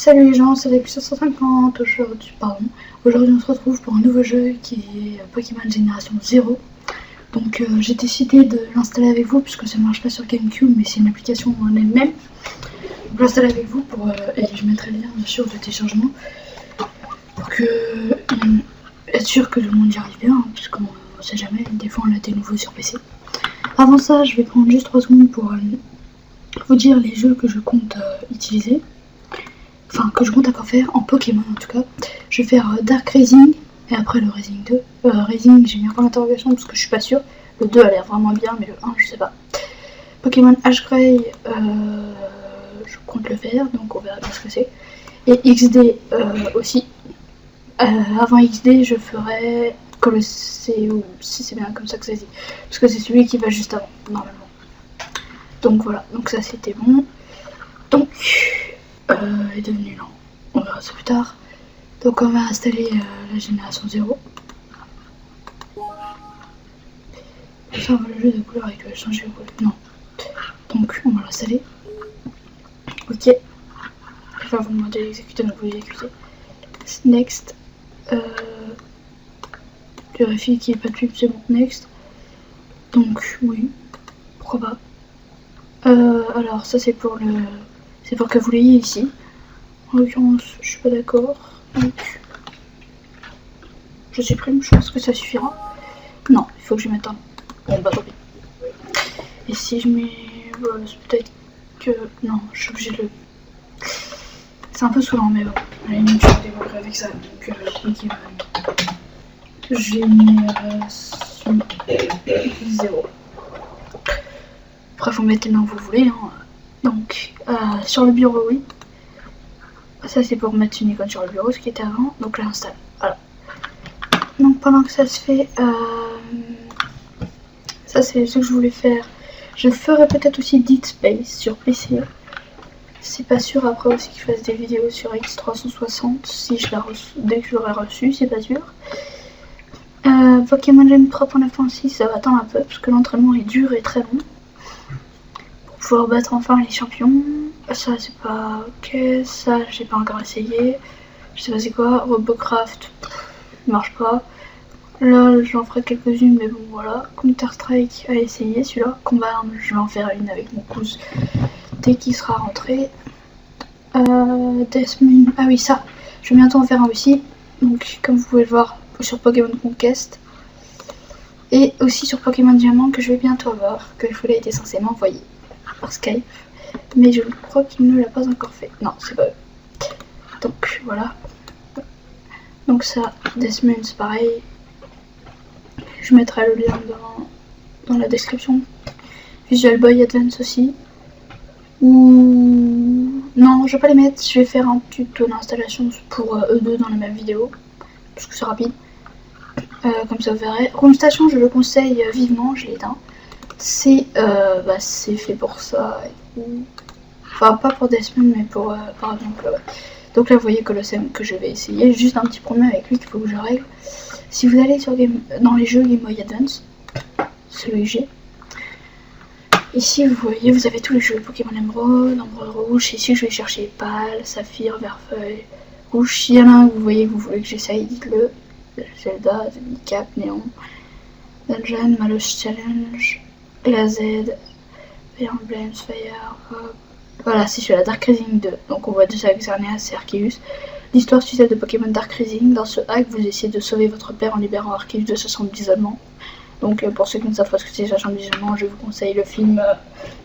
Salut les gens, c'est Alex 150. Aujourd'hui on se retrouve pour un nouveau jeu qui est Pokémon Génération 0. Donc j'ai décidé de l'installer avec vous puisque ça ne marche pas sur GameCube, mais c'est une application en elle-même. Je vais l'installer avec vous et je mettrai le lien bien sûr de téléchargement pour être sûr que tout le monde y arrive bien, hein, parce qu'on ne sait jamais, des fois on a des nouveaux sur PC. Avant ça, je vais prendre juste 3 secondes pour vous dire les jeux que je compte utiliser. Enfin, que je compte encore faire en Pokémon en tout cas. Je vais faire Dark Rising et après le Rising 2. Rising, j'ai mis un point d'interrogation parce que je suis pas sûre. Le 2 a l'air vraiment bien, mais le 1, je sais pas. Pokémon H-Grey, je compte le faire, donc on verra bien ce que c'est. Et XD aussi. Avant XD, je ferai Colosseum, si c'est bien comme ça que ça se dit. Parce que c'est celui qui va juste avant, normalement. Donc voilà, donc ça c'était bon. Donc... est devenu lent. On verra ça plus tard. Donc on va installer la génération 0. Ça on va le jeu de couleur et que je change de couleur. Non. Donc on va l'installer. Ok. Enfin vous me demandez d'exécuter, donc vous l'exécutez. Next. Vérifie qu'il n'y ait pas de pub, c'est bon. Next. Donc oui. Pourquoi pas. Alors ça c'est pour le. C'est pour que vous l'ayez ici. En l'occurrence, je suis pas d'accord. Donc, je supprime, je pense que ça suffira. Non, il faut que je mette un. Bon, bah tant pis. Et si je mets. Voilà, peut-être que. Non, je suis obligée de le. C'est un peu saoulant, mais bon. À la limite, je vais développer avec ça. Donc, j'ai mis 0. Après, vous mettez le nom que vous voulez. Hein. Donc, sur le bureau, oui. Ça, c'est pour mettre une icône sur le bureau, ce qui était avant. Donc, là, installe. Voilà. Donc, pendant que ça se fait, ça, c'est ce que je voulais faire. Je ferai peut-être aussi Dead Space sur PC. C'est pas sûr après aussi qu'il fasse des vidéos sur X360. Si je la reçu, dès que je l'aurai reçu, c'est pas sûr. Pokémon Gym 3.9.6, ça va attendre un peu parce que l'entraînement est dur et très long. Pouvoir battre enfin les champions. Ça c'est pas ok, ça j'ai pas encore essayé. Je sais pas c'est quoi. Robocraft, marche pas. Là j'en ferai quelques-unes, mais bon voilà. Counter Strike à essayer celui-là. Combat Arms, je vais en faire une avec mon cousin dès qu'il sera rentré. Deathmoon, ah oui ça, je vais bientôt en faire un aussi. Donc comme vous pouvez le voir sur Pokémon Conquest. Et aussi sur Pokémon Diamant que je vais bientôt avoir, que Foula était censé m'envoyer par Skype, mais je crois qu'il ne l'a pas encore fait. Non, c'est pas eux. Donc voilà. Donc ça, Deathmoon c'est pareil. Je mettrai le lien dans la description. Visual Boy Advance aussi. Non, je vais pas les mettre. Je vais faire un tuto d'installation pour eux deux dans la même vidéo, parce que c'est rapide. Comme ça vous verrez. Room Station, je le conseille vivement, je l'ai éteint. C'est fait pour ça. Enfin, pas pour Deathmoon, mais pour par exemple. Donc là, vous voyez Colosseum que je vais essayer. Juste un petit problème avec lui qu'il faut que je règle. Si vous allez sur dans les jeux Game Boy Advance, celui que j'ai. Ici, vous voyez, vous avez tous les jeux Pokémon Emerald, Emerald Rouge. Ici, je vais chercher Pâle, Saphir, Verfeuille, Rouge. S'il y en a un que vous voyez que vous voulez que j'essaye, dites-le. Zelda, Cap, Néon, Dungeon, Malus Challenge, la Z, Fire Emblem, Fire, hop. Voilà, c'est sur la Dark Rising 2. Donc on voit déjà Xerneas et Arceus. L'histoire succède de Pokémon Dark Rising. Dans ce hack, vous essayez de sauver votre père en libérant Arceus de sa chambre d'isolement. Donc pour ceux qui ne savent pas ce que c'est sa chambre d'isolement, je vous conseille le film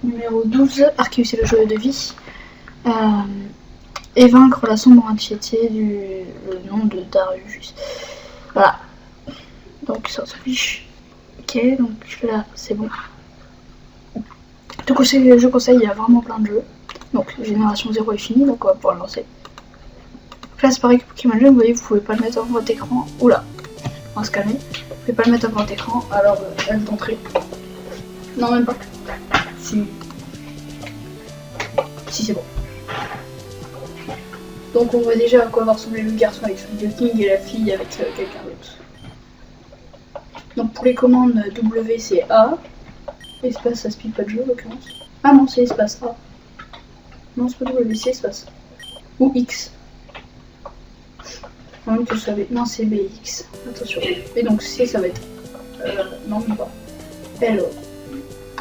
numéro 12, Arceus et le jeu de vie. Et vaincre la sombre entité le nom de Darius. Voilà, donc ça s'affiche. Ok, donc là c'est bon. Donc je conseille, il y a vraiment plein de jeux. Donc génération 0 est finie, donc on va pouvoir le lancer. Donc là c'est pareil que Pokémon Jeux, vous voyez, vous pouvez pas le mettre en grand écran. Oula, on va se calmer. Vous pouvez pas le mettre en grand écran, alors je vais le montrer. Non, même pas. Si c'est bon. Donc on voit déjà à quoi va ressembler le garçon avec son King et la fille avec quelqu'un d'autre. Donc pour les commandes W c'est A, espace ça speed pas de jeu en l'occurrence. Ah non c'est espace A. Non c'est pas W, c'est espace. Ou X. Non, que ça va... Non, c'est BX. Attention. Et donc C, ça va être... non, pas. Hello.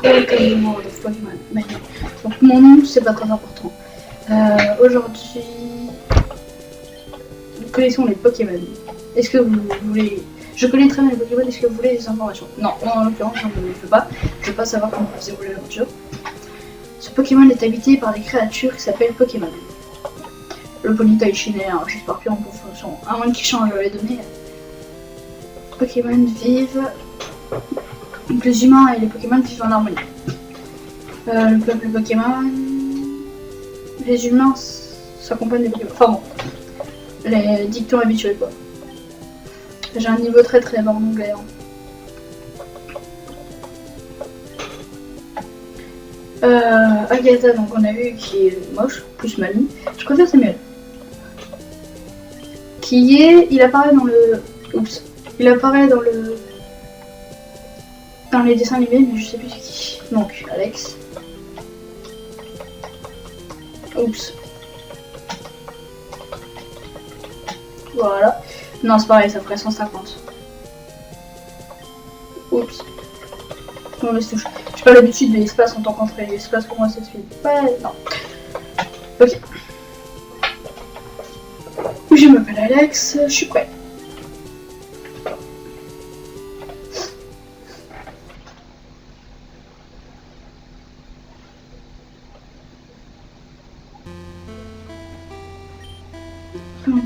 Welcome world of Pokémon. Donc mon nom, c'est pas très important. Aujourd'hui, nous connaissons les Pokémon. Est-ce que vous voulez... Je connais très bien les Pokémon, est-ce que vous voulez des informations? Non, en l'occurrence, je ne le veux pas. Je veux pas savoir comment vous évoluer l'aventure. Ce Pokémon est habité par des créatures qui s'appellent Pokémon. Le Ponyta est chiné, hein, juste par pure fonction. À moins qu'il change les données. Pokémon vivent... Donc les humains et les Pokémon vivent en harmonie. Le peuple Pokémon... Les humains s'accompagnent des Pokémon. Enfin bon. Les dictons habituels quoi. J'ai un niveau très très bas en anglais. Hein. Agatha, donc on a vu qui est moche, plus Mamie. Je préfère Samuel. Qui est... Il apparaît dans le... Oups. Il apparaît dans le... Dans les dessins animés, mais je sais plus c'est qui. Donc, Alex. Oups. Voilà. Non, c'est pareil, ça ferait 150. Oups. Non, laisse touche. Je pas l'habitude de l'espace en tant qu'entrée. L'espace pour moi, c'est celui. Ouais, non. Ok. Je m'appelle Alex, je suis prêt.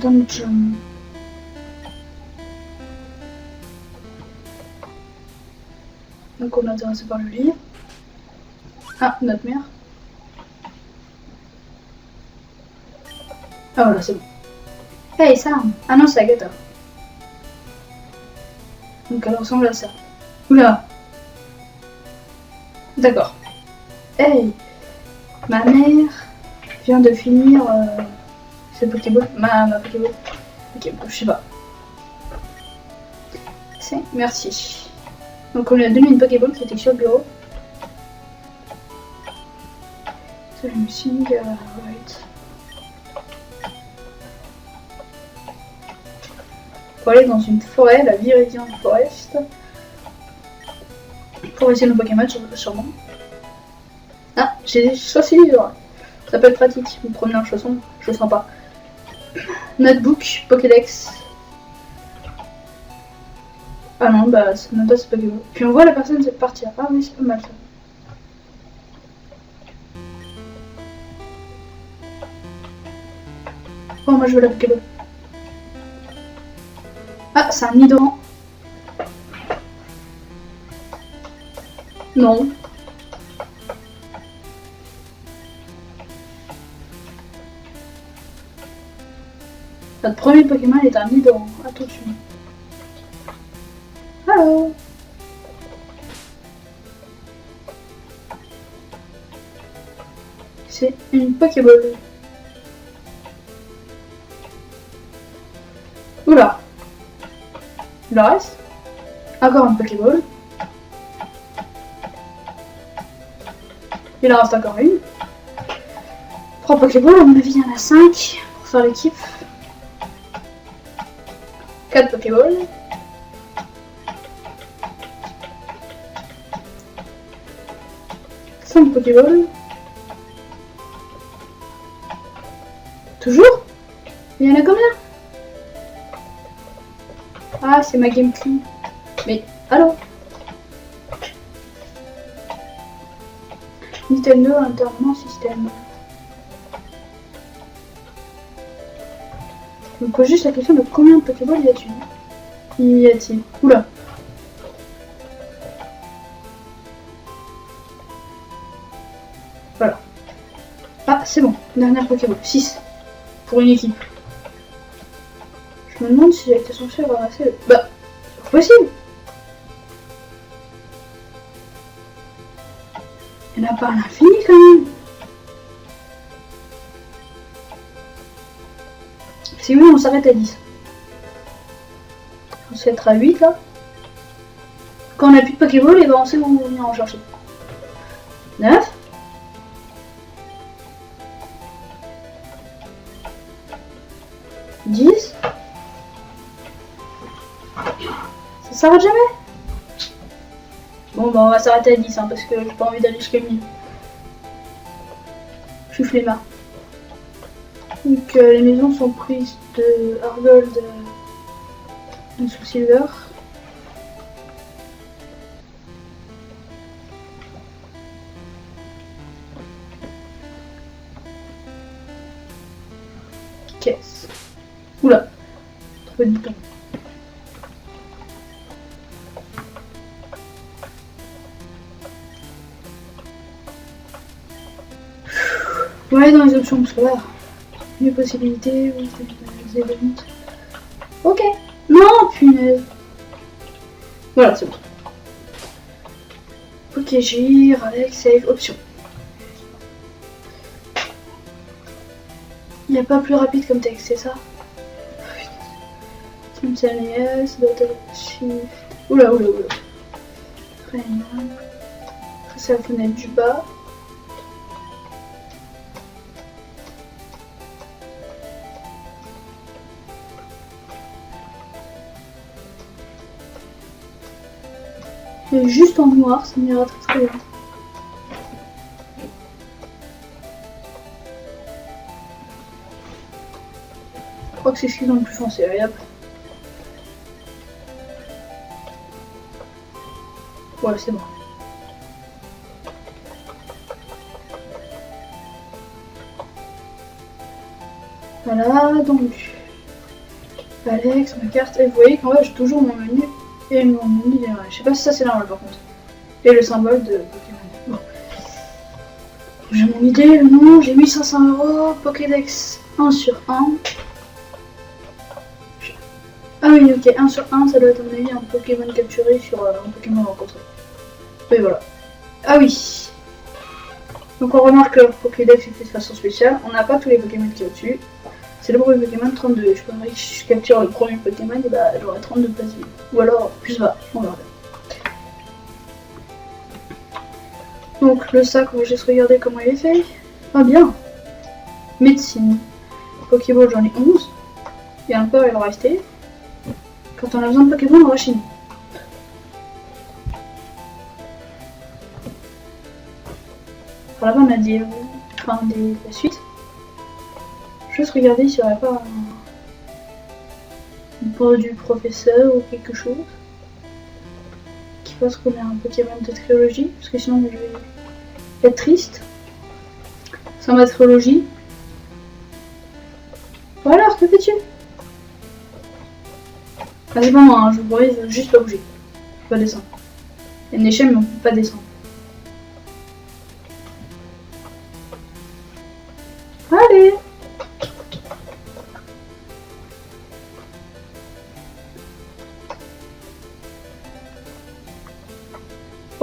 Dungeon. Donc on est intéressé par le livre. Ah, notre mère. Ah voilà, c'est bon. Hey Sam. Ah non, c'est Agatha. Donc elle ressemble à ça. Oula. D'accord. Hey. Ma mère vient de finir... C'est Pokéball. Ma Pokéball. Ok, je sais pas. C'est... Merci. Donc on lui a donné une Pokéball qui était sur le bureau. So I'm missing, right. Pour aller dans une forêt, la Viridian Forest. Pour essayer nos Pokémon sûrement. Ah, j'ai des chaussures. Ça peut être pratique. Me promener en chaussons, je le sens pas. Notebook, Pokédex. Ah non, bah ça même pas c'est Pokémon. Puis on voit la personne partir. Ah oui, c'est pas mal ça. Oh, moi je veux la Pokéball. Ah, c'est un Nidoran. Non. Notre premier Pokémon est un Nidoran. Attention. Allô. C'est une Pokéball. Oula. Il en reste. Encore une Pokéball. Il en reste encore une. 3 Pokéballs, à mon avis il y en a 5 pour faire l'équipe. 4 Pokéballs. 5 Pokéballs. Toujours? Il y en a combien? Ah, c'est ma GameCube. Mais, allô? Nintendo Entertainment System. Je me pose juste la question de combien de Pokéballs y a-t-il? Oula. Voilà. Ah, c'est bon. Dernière Pokéball. 6. Pour une équipe. Je me demande si j'ai été censé ramasser le... Bah, c'est possible. Il n'y en a pas à l'infini quand même. Si oui, on s'arrête à 10. On s'arrêtera à 8 là. Quand on n'a plus de Pokéball, et ben on sait où on va venir en chercher. 9. s'arrête jamais. Bon, bah on va s'arrêter à 10 hein, parce que j'ai pas envie d'aller jusqu'à 1000. Je suis flemmard. Donc les maisons sont prises de Argold sous Silver. Caisse. Oula, trop de boutons. Ouais, dans les options, parce que là, les possibilités, oui, c'est des limites. Ok. Non, punaise. Voilà, c'est bon. Ok, gire, Alex, save, option. Il n'y a pas plus rapide comme texte, c'est ça? Team CNES, Data Shift. Oula. Très bien. C'est la fenêtre du bas. Et juste en noir, ça m'ira très bien. Je crois que c'est ce qu'ils ont le plus foncé, allez hop. Ouais, c'est bon. Voilà, donc Alex, ma carte, et vous voyez qu'en vrai j'ai toujours mon menu et mon menu démarrage. Je sais pas si ça c'est normal par contre. Et le symbole de Pokémon. Bon. J'ai mon idée, le nom, j'ai 1500 €, Pokédex 1 sur 1. Ah oui, ok, 1 sur 1, ça doit être à mon avis un Pokémon capturé sur un Pokémon rencontré. Et voilà. Ah oui. Donc on remarque que le Pokédex est fait de façon spéciale. On n'a pas tous les Pokémon qui sont au-dessus. C'est le premier Pokémon 32. Je pense que si je capture le premier Pokémon, et bah j'aurai 32 places vides. Ou alors plus bas, on verra. Donc le sac, on va juste regarder comment il est fait. Ah bien. Médecine. Pokéball, j'en ai 11. Et encore, il va rester. Quand on a besoin de Pokémon, on va chez nous. Alors là-bas, on a la suite. Juste regarder s'il n'y aurait pas un port du professeur ou quelque chose qui fasse qu'on ait un Pokémon de trilogie, parce que sinon je vais être triste. Sans ma trilogie. Voilà, que fais-tu? Ah, c'est pas moi, hein, je vous promets, je veux juste pas bouger. Je peux pas descendre. Il y a une échelle, mais on peut pas descendre. Allez!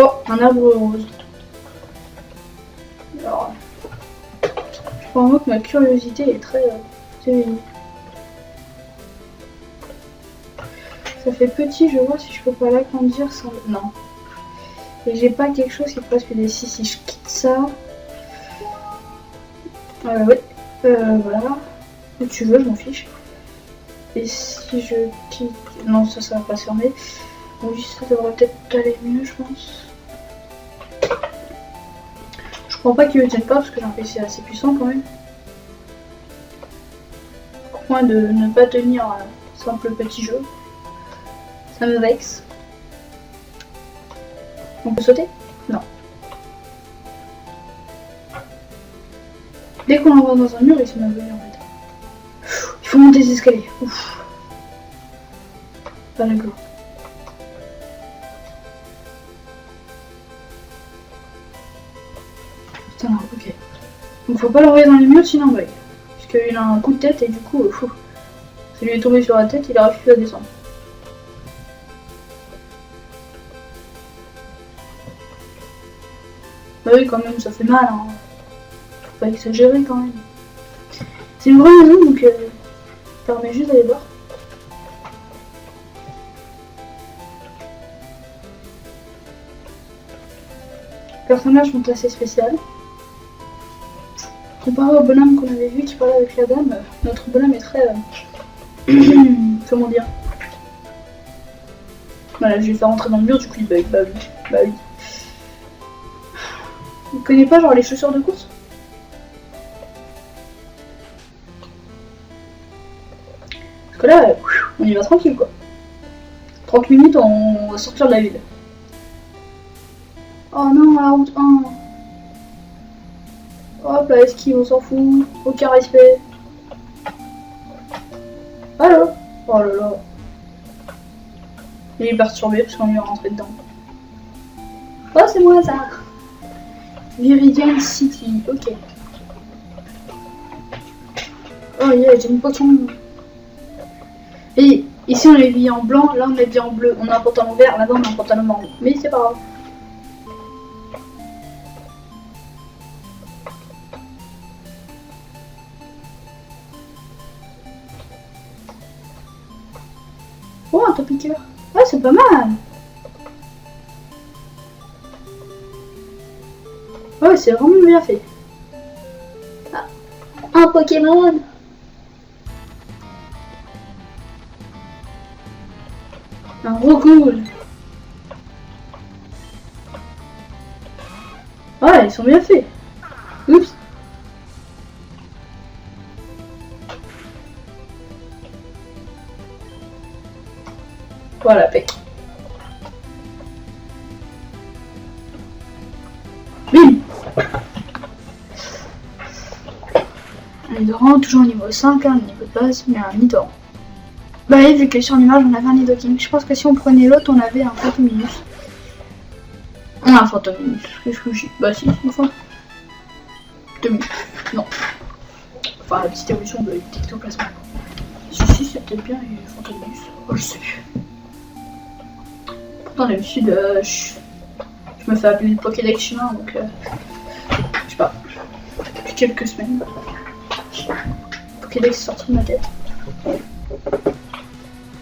Oh, un arbre rose. Alors, je crois vraiment que ma curiosité est très éveillée. Ça fait petit, je vois si je peux pas l'agrandir sans... Non. Et j'ai pas quelque chose qui passe des 6 si je quitte ça. Ouais. Voilà. Si tu veux, je m'en fiche. Et si je quitte... Non, ça va pas se fermer. Donc ça devrait peut-être aller mieux, je pense. Je crois pas qu'il ne tienne pas parce que j'ai un PC assez puissant quand même. Au point de ne pas tenir un simple petit jeu. Ça me vexe. On peut sauter? Non. Dès qu'on en va dans un mur, il se met à venir en fait. Il faut monter les escaliers. Ouf. Pas la gloire. Putain, ok. Donc faut pas l'envoyer dans les murs sinon on bug. Parce qu'il a un coup de tête et du coup, si lui est tombé sur la tête, il arrive plus à descendre. Bah oui, quand même, ça fait mal, hein. Faut pas exagérer quand même. C'est une vraie maison, donc ça permet juste d'aller voir. Les personnages sont assez spéciaux. Comparé au bonhomme qu'on avait vu qui parlait avec la dame, notre bonhomme est très... comment dire? Voilà, je vais faire rentrer dans le mur, du coup il bug. Bah oui, bah oui. Vous connaissez pas genre les chaussures de course? Parce que là, on y va tranquille quoi. 30 minutes, on va sortir de la ville. Oh non, la route 1. Hop, la esquive, on s'en fout. Aucun respect. Allô? Oh là là. Il est perturbé parce qu'on lui est rentré dedans. Oh, c'est moi ça. Viridian City, ok. Oh yeah, j'ai une potion. Et ici on est habillé en blanc, là on est habillé en bleu. On a un pantalon vert, là-bas on a un pantalon marron. Mais c'est pas grave. Oh, un topiqueur. Ouais, c'est pas mal. Ouais, c'est vraiment bien fait. Ah, un Pokémon. Un Rogoul. Ouais, ils sont bien faits. Oups. Voilà, pec. Bim. Un Nidoran, toujours au niveau 5, un niveau de base, mais un Nidoran. Bah oui, vu que sur l'image on avait un Nidoking. Je pense que si on prenait l'autre, on avait un Phantominus. On a un Phantominus. Qu'est-ce que j'ai? Bah si, enfin. Non. Enfin, la petite évolution de l'ectoplasma. Si, c'est peut-être bien les Phantominus. Oh, je sais plus. Pourtant, d'habitude, je me fais appeler le Pokédex chinois, donc je sais pas. Depuis quelques semaines. Pokédex est sorti de ma tête.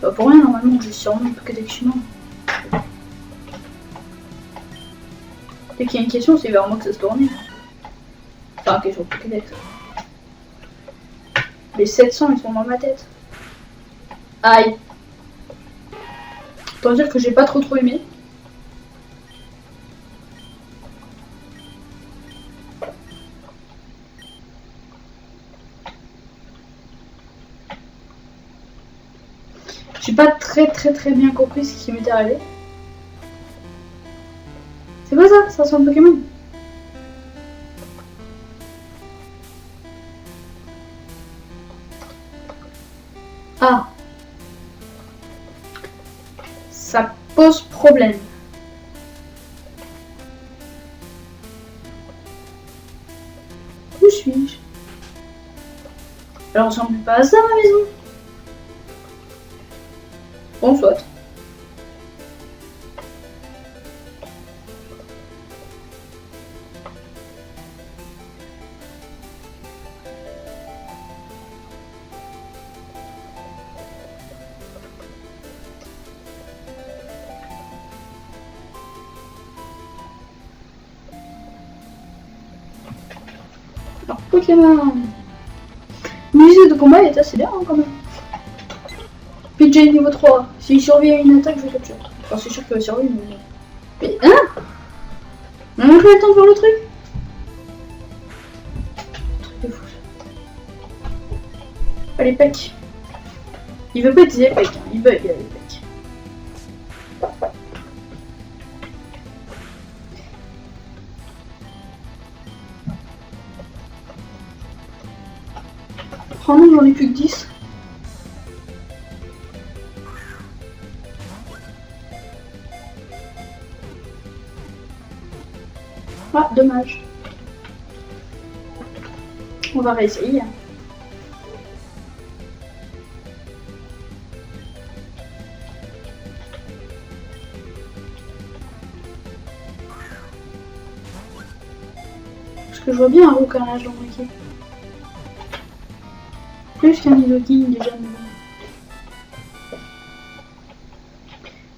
Pas pour rien, normalement, j'ai sûrement le Pokédex chinois. Dès qu'il y a une question, c'est vers moi que ça se tourne. Enfin, question de Pokédex. Les 700, ils sont dans ma tête. Aïe. Autant dire que j'ai pas trop aimé. J'ai pas très bien compris ce qui m'était arrivé. C'est quoi ça? Ça ressemble à Pokémon. Ah. Ça pose problème. Où suis-je? Alors, on ressemble pas à ça, ma maison. Bon, soit. Alors, Pokémon. Musée de combat est assez bien, hein, quand même. PJ niveau 3. S'il survit à une attaque, je le capture. Enfin, c'est sûr qu'il va survivre, mais... hein? On a même pas le temps de voir le truc. Truc de fou. Allez, pec. Il veut pas utiliser pec, hein. Il bug, allez, pec. Oh non, j'en ai plus que 10. Ah, dommage. On va réessayer. Parce que je vois bien un roucarnage dans mon équipe. Plus qu'un Nidoking déjà.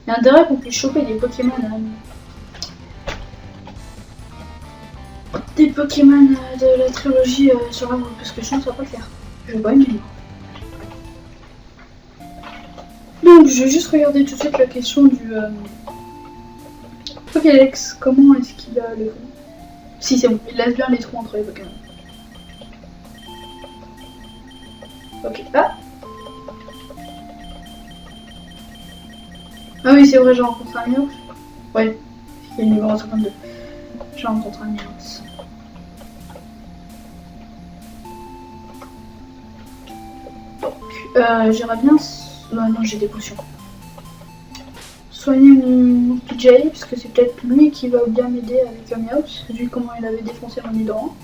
Il y a intérêt qu'on puisse choper des Pokémon. Des Pokémon de la trilogie sur la route, parce que sinon ça va pas le faire. Je vais pas aimer. Donc je vais juste regarder tout de suite la question du Pokédex. Comment est-ce qu'il a le fond? Si c'est bon, il laisse bien les trous entre les Pokémon. Ok, ah. Ah oui, c'est vrai, j'ai rencontré un Miaox. Ouais, il est le numéro 52. J'ai rencontré un Miaox. Donc, j'aimerais bien... non, j'ai des potions. Soigner mon PJ, parce que c'est peut-être lui qui va bien m'aider avec un Miaox, vu comment il avait défoncé mon hydrant.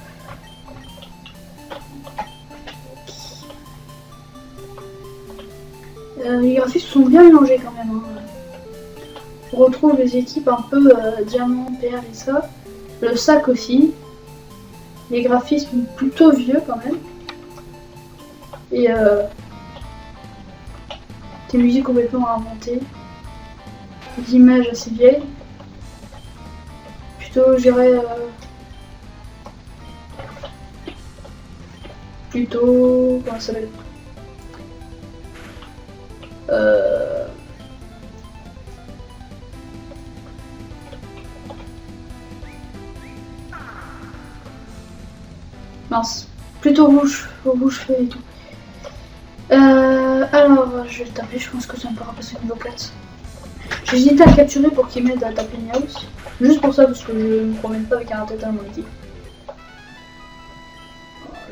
Les graphismes sont bien mélangés quand même. Hein. On retrouve les équipes un peu diamant, perle et ça. Le sac aussi. Les graphismes plutôt vieux quand même. Et des musiques complètement inventées. Des images assez vieilles. Plutôt, je dirais... plutôt... comment ça s'appelle? Mince, plutôt rouge feu et tout. Alors, je vais le taper, je pense que ça me fera passer au niveau 4. J'ai hésité à le capturer pour qu'il m'aide à taper Miaox. Juste pour ça, parce que je ne me promène pas avec un tête à mon équipe. En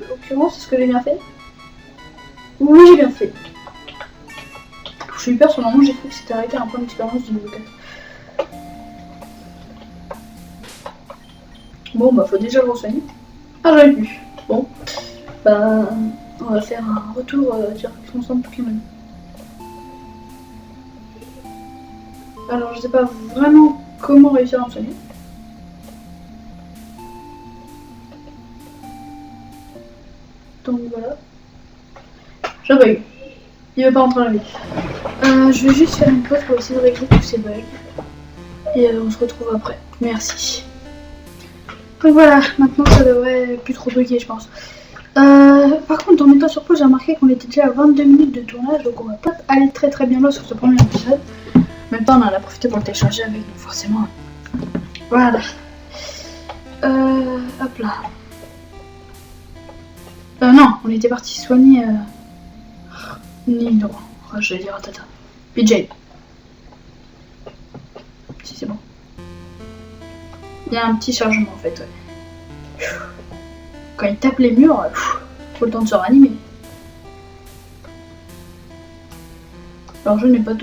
l'occurrence, est-ce que j'ai bien fait? Oui, j'ai bien fait. Je suis hyper sur le moment, j'ai cru que c'était arrêté un point d'expérience du niveau 4. Bon, bah, faut déjà le re-soigner. Ah, j'avais plus. Bon, bah, on va faire un retour direction centre Pokémon. Alors, je sais pas vraiment comment réussir à en soigner. Donc voilà. J'ai pas eu. Il veut pas rentrer dans la vie. Je vais juste faire une pause pour essayer de régler tous ces bugs. Et on se retrouve après. Merci. Donc voilà, maintenant ça devrait plus trop bugger, je pense. Par contre, en mettant sur pause, j'ai remarqué qu'on était déjà à 22 minutes de tournage, donc on va pas aller très bien loin sur ce premier épisode. En même temps, on en a profité pour le télécharger avec nous, forcément. Voilà. Hop là. Non, on était parti soigner... Nino. Oh, je vais dire à Tata. PJ. Si c'est bon. Il y a un petit chargement en fait, ouais. Quand il tape les murs, faut le temps de se ranimer. Alors je n'ai pas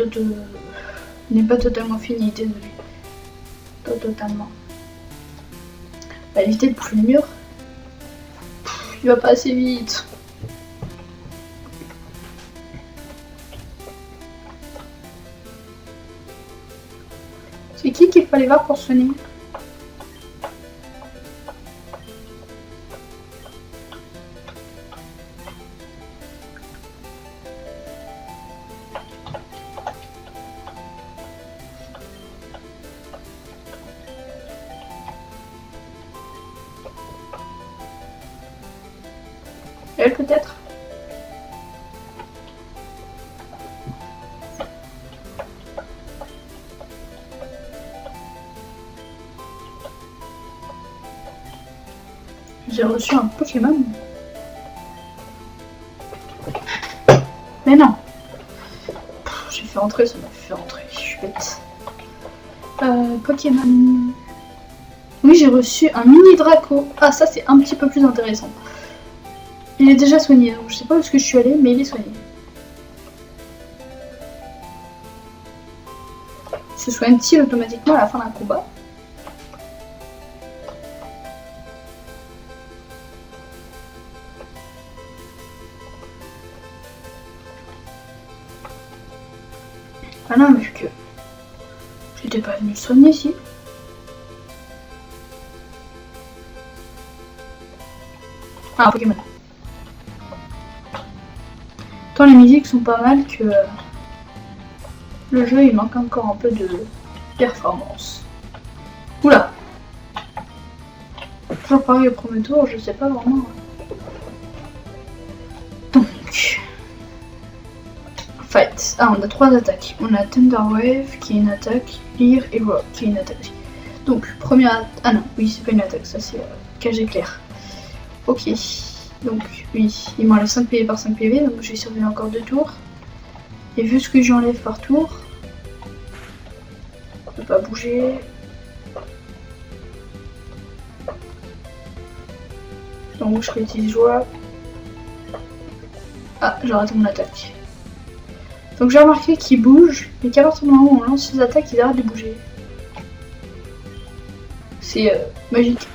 totalement fini, désolé. Pas totalement. On va éviter de bouffer les murs. Il va pas assez vite. C'est qui qu'il fallait voir pour soigner? Elle peut-être? J'ai reçu un Pokémon. Mais non. J'ai fait entrer, ça m'a fait entrer. Je suis bête. Pokémon. Oui, j'ai reçu un mini Draco. Ah, ça c'est un petit peu plus intéressant. Il est déjà soigné, donc je sais pas où je suis allée, mais il est soigné. Se soigne-t-il automatiquement à la fin d'un combat? Ah non, mais vu que j'étais pas venue soigner ici. Ah, un Pokémon. Tant les musiques sont pas mal que le jeu il manque encore un peu de performance. Oula! Toujours pareil au premier tour, je sais pas vraiment. Donc, fight. Ah, on a 3 attaques. On a Thunder Wave qui est une attaque, Leer et Rock qui est une attaque. Donc, première. Ah non, oui, c'est pas une attaque, ça c'est cage éclair. Ok. Donc, oui, il m'enlève 5 PV par 5 PV, donc j'ai survécu encore 2 tours. Et vu ce que j'enlève par tour, on peut pas bouger. Donc, je réutilise joie. Ah, j'ai raté mon attaque. Donc j'ai remarqué qu'ils bougent, mais qu'à partir du moment où on lance ses attaques, ils arrêtent de bouger. C'est magique.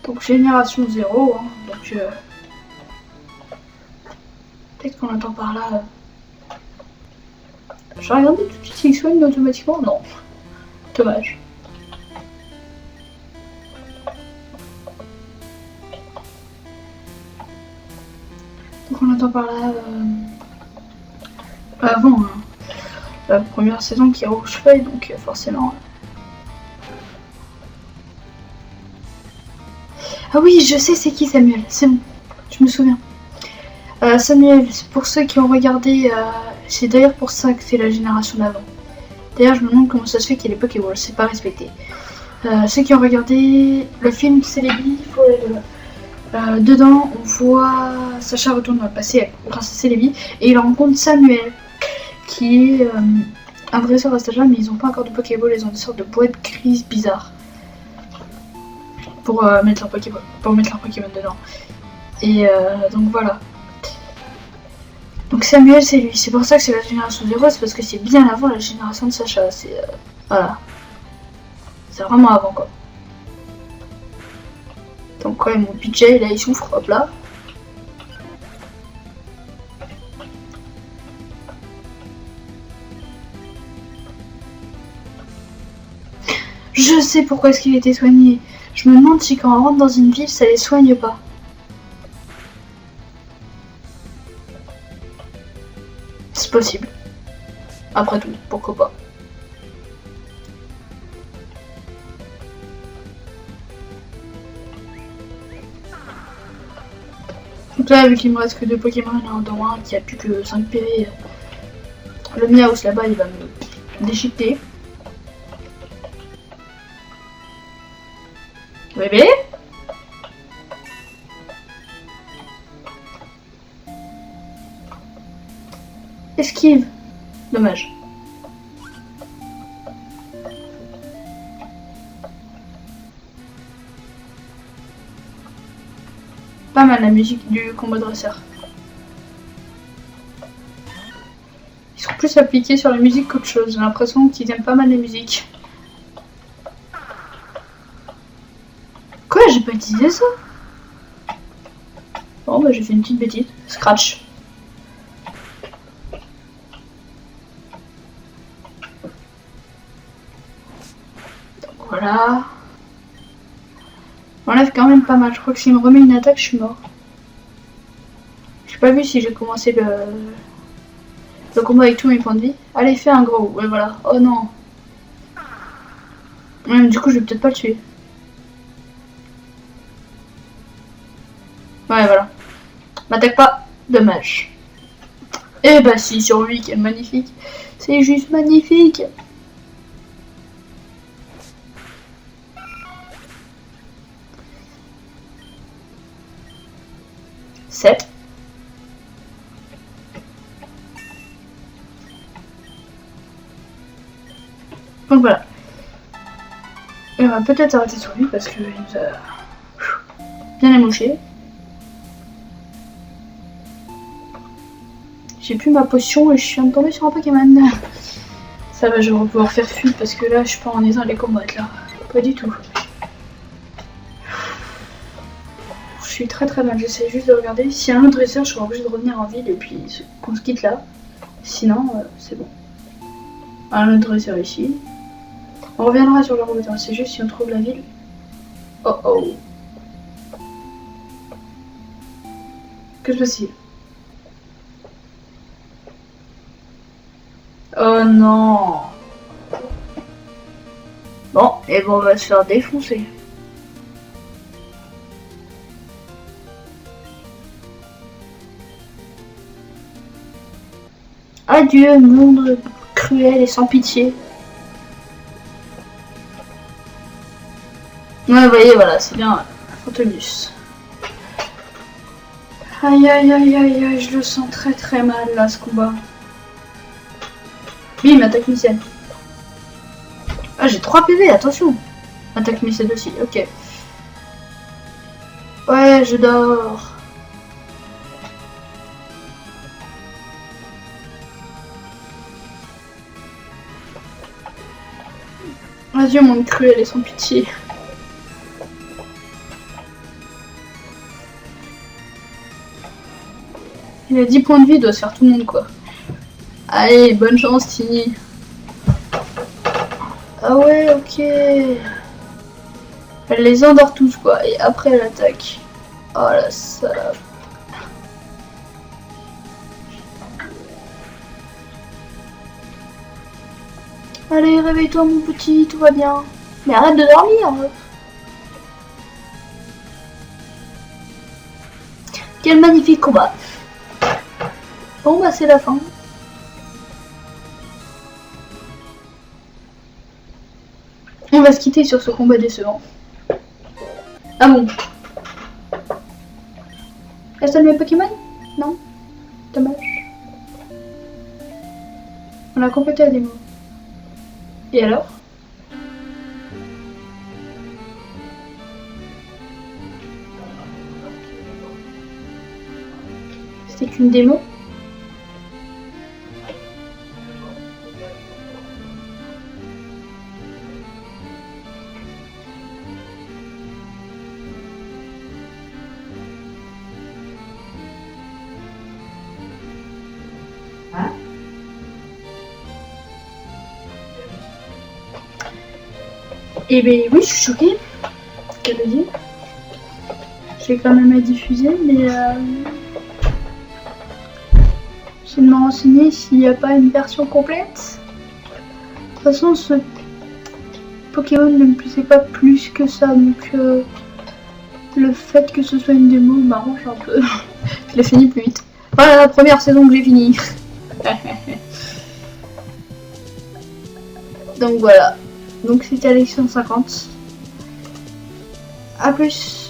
Donc génération 0, hein, donc peut-être qu'on entend par là. J'ai regardé tout de suite s'il soigne automatiquement. Non. Dommage. Donc on entend par là avant hein, la première saison qui est rouge feuille, donc forcément. Ah oui, je sais c'est qui Samuel, c'est bon, je me souviens. Samuel, pour ceux qui ont regardé, c'est d'ailleurs pour ça que c'est la génération d'avant. D'ailleurs, je me demande comment ça se fait qu'il y ait les Pokéballs, c'est pas respecté. Ceux qui ont regardé le film Celebi, dedans on voit Sacha retourne dans le passé grâce à Celebi et il rencontre Samuel qui est un dresseur à stagiaire, mais ils ont pas encore de Pokéball, ils ont des sortes de boîtes grises bizarres pour mettre leur Pokémon dedans. Et donc voilà. Donc Samuel c'est lui, c'est pour ça que c'est la génération 0, c'est parce que c'est bien avant la génération de Sacha, c'est voilà. C'est vraiment avant quoi. Donc quand même mon budget là il souffre, hop là. Je sais pourquoi est-ce qu'il était soigné. Je me demande si quand on rentre dans une ville ça les soigne pas. C'est possible. Après tout, pourquoi pas. Donc là, vu qu'il me reste que 2 Pokémon, dont un qui a plus que 5 PV, le Miaus là-bas il va me déchiqueter. Bébé? Esquive. Dommage. Pas mal la musique du combat dresseur. Ils sont plus appliqués sur la musique qu'autre chose. J'ai l'impression qu'ils aiment pas mal les musiques. Quoi? J'ai pas utilisé ça? Bon bah j'ai fait une petite bêtise. Scratch. Donc voilà. On enlève quand même pas mal. Je crois que s'il me remet une attaque, je suis mort. J'ai pas vu si j'ai commencé le combat avec tous mes points de vie. Allez, fais un gros. Ouais, voilà. Oh non. Ouais, du coup, je vais peut-être pas le tuer. Ouais, voilà. M'attaque pas. Dommage. Eh bah si, sur lui, quel magnifique. C'est juste magnifique. Sept. Donc voilà. Et on va peut-être arrêter sur lui parce qu'il nous a bien émouché. J'ai plus ma potion et je viens de tomber sur un Pokémon. Ça va, je vais pouvoir faire fuite parce que là je suis pas en état de les combattre là. Pas du tout. Je suis très très mal, j'essaie juste de regarder. S'il y a un autre dresseur, je serai obligée de revenir en ville et puis qu'on se quitte là. Sinon, c'est bon. Un autre dresseur ici. On reviendra sur le route, hein. C'est juste si on trouve la ville. Oh oh. Que se passe-t-il? Oh non. Bon, et bon, on va se faire défoncer. Adieu, monde cruel et sans pitié. Ouais, vous voyez, voilà, c'est bien Antonus. Aïe, aïe, aïe, aïe, aïe, je le sens très très mal, là, ce combat. Bim, attaque missile. Ah, j'ai 3 PV, attention. Attaque missile aussi, ok. Ouais, je dors. Adieu, monde cruel et sans pitié. Il a 10 points de vie, il doit se faire tout le monde, quoi. Allez, bonne chance, Tini. Ah ouais, ok. Elle les endort tous, quoi. Et après, elle attaque. Oh la salope. Allez, réveille-toi, mon petit, tout va bien. Mais arrête de dormir. Quel magnifique combat. Bon, bah, c'est la fin. On va se quitter sur ce combat décevant. Ah bon? Est-ce que mes Pokémon? Non? Dommage. On a complété la démo. Et alors? C'était qu'une démo? Eh ben oui, je suis choquée. Je le dis. J'ai quand même à diffuser, mais j'ai de me renseigner s'il n'y a pas une version complète. De toute façon, ce Pokémon ne me plaisait pas plus que ça, donc le fait que ce soit une démo m'arrange un peu. Je l'ai fini plus vite. Voilà la première saison que j'ai finie. Donc voilà. Donc c'était Alexion 50. A plus.